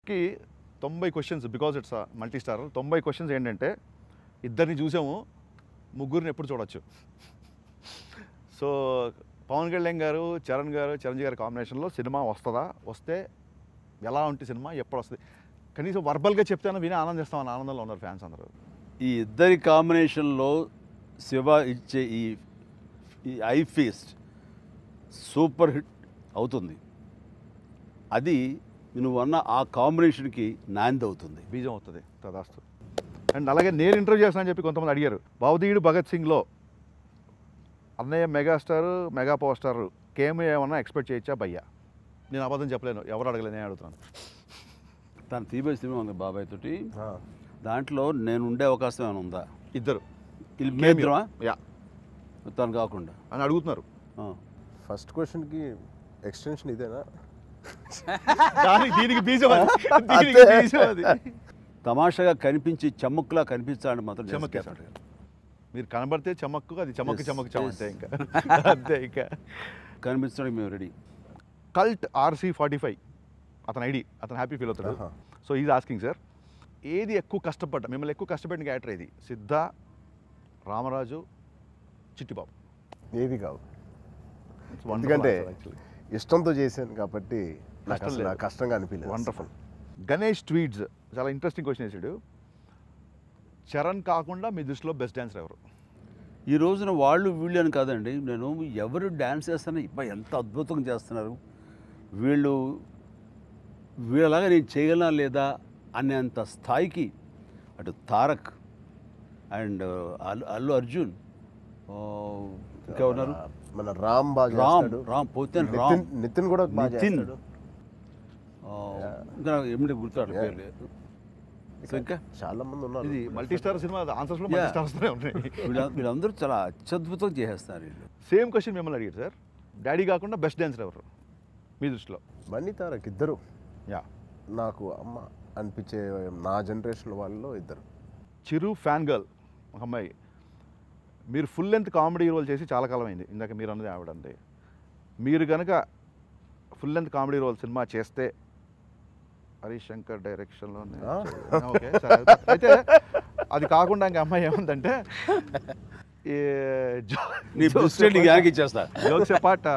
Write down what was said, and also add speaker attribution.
Speaker 1: కి 90 questions because it's multi star 90 questions ఏంటంటే ఇద్దరిని చూసాము ముగ్గురిని ఎప్పుడు చూడొచ్చు. సో పవన్ కళ్యాణ్ గారు చిరంజీవి గారి కాంబినేషన్లో సినిమా వస్తుందా, వస్తే ఎలా ఉంటుంది సినిమా, ఎప్పుడు వస్తుంది, కనీసం వర్బల్గా చెప్తాను విని ఆనందిస్తామని ఆనందంలో ఉన్నారు ఫ్యాన్స్ అందరూ.
Speaker 2: ఈ ఇద్దరి కాంబినేషన్లో శివ ఇచ్చే ఈ ఐ ఫీస్ట్ సూపర్ హిట్ అవుతుంది. అది నువ్వు అన్న ఆ కాంబినేషన్కి నాంది అవుతుంది,
Speaker 1: బీజం అవుతుంది తదాస్తు. అండ్ అలాగే నేను ఇంటర్వ్యూ చేస్తానని చెప్పి కొంతమంది అడిగారు. భవదీయుడు భగత్ సింగ్లో అన్నయ్య మెగాస్టార్ మెగా పవర్ స్టార్ కేమో ఏమన్నా ఎక్స్పెక్ట్ చేయొచ్చా భయ్యా? నేను అబద్ధం చెప్పలేను, ఎవరు అడగలేదు, నేను అడుగుతాను.
Speaker 2: తను తీబే సినిమా ఉంది బాబాయ్ తోటి, దాంట్లో నేను ఉండే అవకాశం ఏమైనా ఉందా?
Speaker 1: ఇద్దరు
Speaker 2: మేద్రమా
Speaker 1: యా
Speaker 2: తను కాకుండా
Speaker 1: అని అడుగుతున్నారు.
Speaker 3: ఫస్ట్ క్వశ్చన్కి ఎక్స్టెన్షన్ ఇదేనా?
Speaker 1: దీనికి బీజం అది. దీనికి బీజం అది.
Speaker 2: తమాషాగా కనిపించి చమ్మక్కులా కనిపించాలని మాత్రం
Speaker 1: చమక్ మీరు కనబడితే చమక్కు, అది చమక్ చమక్ చమంతే ఇంకా అంతే. ఇంకా
Speaker 2: కనిపించడానికి మేము రెడీ.
Speaker 1: కల్ట్ RC45 అతని ఐడి, అతను హ్యాపీ ఫీల్ అవుతాడు. సో ఈజ్ ఆస్కింగ్ సార్, ఏది ఎక్కువ కష్టపడ్డా, మిమ్మల్ని ఎక్కువ కష్టపడిన క్యారెక్టర్ ఏది? సిద్ధ, రామరాజు, చిట్టిబాబు?
Speaker 3: ఏది కాదు, ఎందుకంటే ఇష్టంతో చేశాను కాబట్టి నాకు కష్టంగా అనిపించలేదు.
Speaker 1: వండర్ఫుల్. గణేష్ ట్వీట్స్ చాలా ఇంట్రెస్టింగ్ క్వశ్చన్ వేసాడు. చరణ్ కాకుండా మీ దృష్టిలో బెస్ట్ డాన్సర్ ఎవరు?
Speaker 2: ఈ రోజున వాళ్ళు వీళ్ళు అని కాదండి, నేను ఎవరు డ్యాన్స్ చేస్తానో ఇప్పుడు ఎంత అద్భుతంగా చేస్తున్నారు వీళ్ళలాగా నేను చేయగలనా లేదా అనేంత స్థాయికి అటు తారక్ అండ్ అల్లు అర్జున్, ఇంకా ఉన్నారు
Speaker 3: మన రామ్
Speaker 2: పోతే
Speaker 3: నితిన్ కూడా
Speaker 2: నితిన్, ఇంకా ఏమిటి గుర్తాడు పేర్లు. సో ఇంకా
Speaker 3: చాలా మంది ఉన్నారు.
Speaker 1: ఇది మల్టీ స్టార్ సినిమా, ఆన్సర్స్లో మల్టీ స్టార్స్తూనే ఉన్నాయి.
Speaker 2: వీళ్ళందరూ చాలా అత్యద్భుతం చేసేస్తారు వీళ్ళు.
Speaker 1: సేమ్ క్వశ్చన్ మిమ్మల్ని అడిగారు సార్, డాడీ కాకుండా బెస్ట్ డాన్సర్ ఎవరు మీ దృష్టిలో?
Speaker 3: బన్నీ తారక్ ఇద్దరు
Speaker 1: యా
Speaker 3: నాకు అమ్మ అనిపించే నా జనరేషన్ వాళ్ళలో ఇద్దరు.
Speaker 1: చిరు ఫ్యాన్ గర్ల్ ఒక అమ్మాయి, మీరు ఫుల్ లెంత్ కామెడీ రోల్ చేసి చాలా కాలం అయింది, ఇందాక మీరు అన్నది ఆవిడంది. మీరు కనుక full length comedy role cinema చేస్తే హరీష్ శంకర్ డైరెక్షన్లోనే ఓకే సరే. అయితే అది కాకుండా ఇంక అమ్మాయి ఏముందంటే
Speaker 2: జోక్స్ పార్ట్